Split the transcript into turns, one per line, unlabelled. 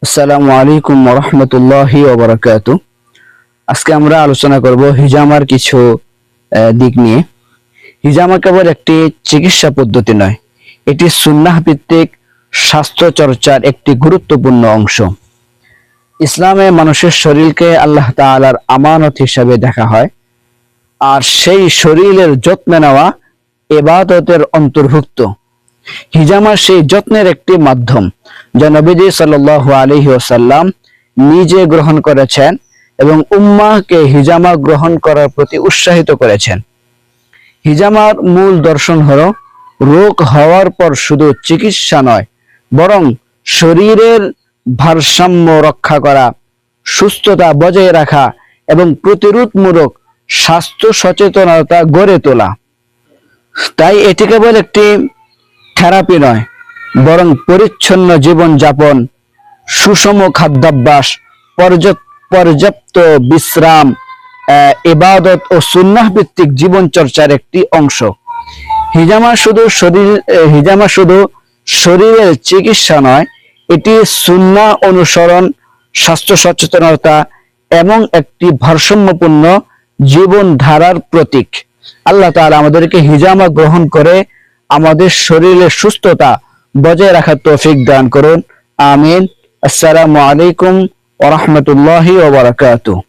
আসসালামু আলাইকুম ওয়া রাহমাতুল্লাহি ওয়া বারাকাতুহু। আজকে আমরা আলোচনা করব হিজামার কিছু দিক নিয়ে। হিজামা কেবল একটি চিকিৎসা পদ্ধতি নয়, এটি সুন্নাহ ভিত্তিক স্বাস্থ্য চর্চার একটি গুরুত্বপূর্ণ অংশ। ইসলামে মানুষের শরীরকে আল্লাহ তাআলার আমানত হিসাবে দেখা হয়, আর সেই শরীরের যত্ন নেওয়া ইবাদতের অন্তর্ভুক্ত। হিজামা সেই যত্নের একটি মাধ্যম যা নবীজি সাল্লাল্লাহু আলাইহি ওয়াসাল্লাম নিজে গ্রহণ করেছেন এবং উম্মাহকে হিজামা গ্রহণ করার প্রতি উৎসাহিত করেছেন। হিজামার মূল দর্শন হলো রোগ হওয়ার পর শুধু চিকিৎসা নয়, বরং শরীরের ভারসাম্য রক্ষা করা, সুস্থতা বজায় রাখা এবং প্রতিরোধমূলক স্বাস্থ্য সচেতনতা গড়ে তোলা। তাই এটি কেবল একটি থেরাপি নয়, বরং পরিচ্ছন্ন জীবনযাপন, সুষম খাদ্যাভ্যাস, পর্যাপ্ত বিশ্রাম, ইবাদত ও সুন্নাহ ভিত্তিক জীবন চর্চার একটি অংশ। হিজামা শুধু শরীরের চিকিৎসা নয়, এটি সুন্নাহ অনুসরণ, স্বাস্থ্য সচেতনতা এবং একটি ভারসাম্যপূর্ণ জীবনধারার প্রতীক। আল্লাহ তাআলা আমাদেরকে হিজামা গ্রহণ করে আমাদের শরীরের সুস্থতা বজায় রাখার তৌফিক দান করুন। আমিন। আসসালামু আলাইকুম ওয়া রাহমাতুল্লাহি ওয়া বারাকাতুহু।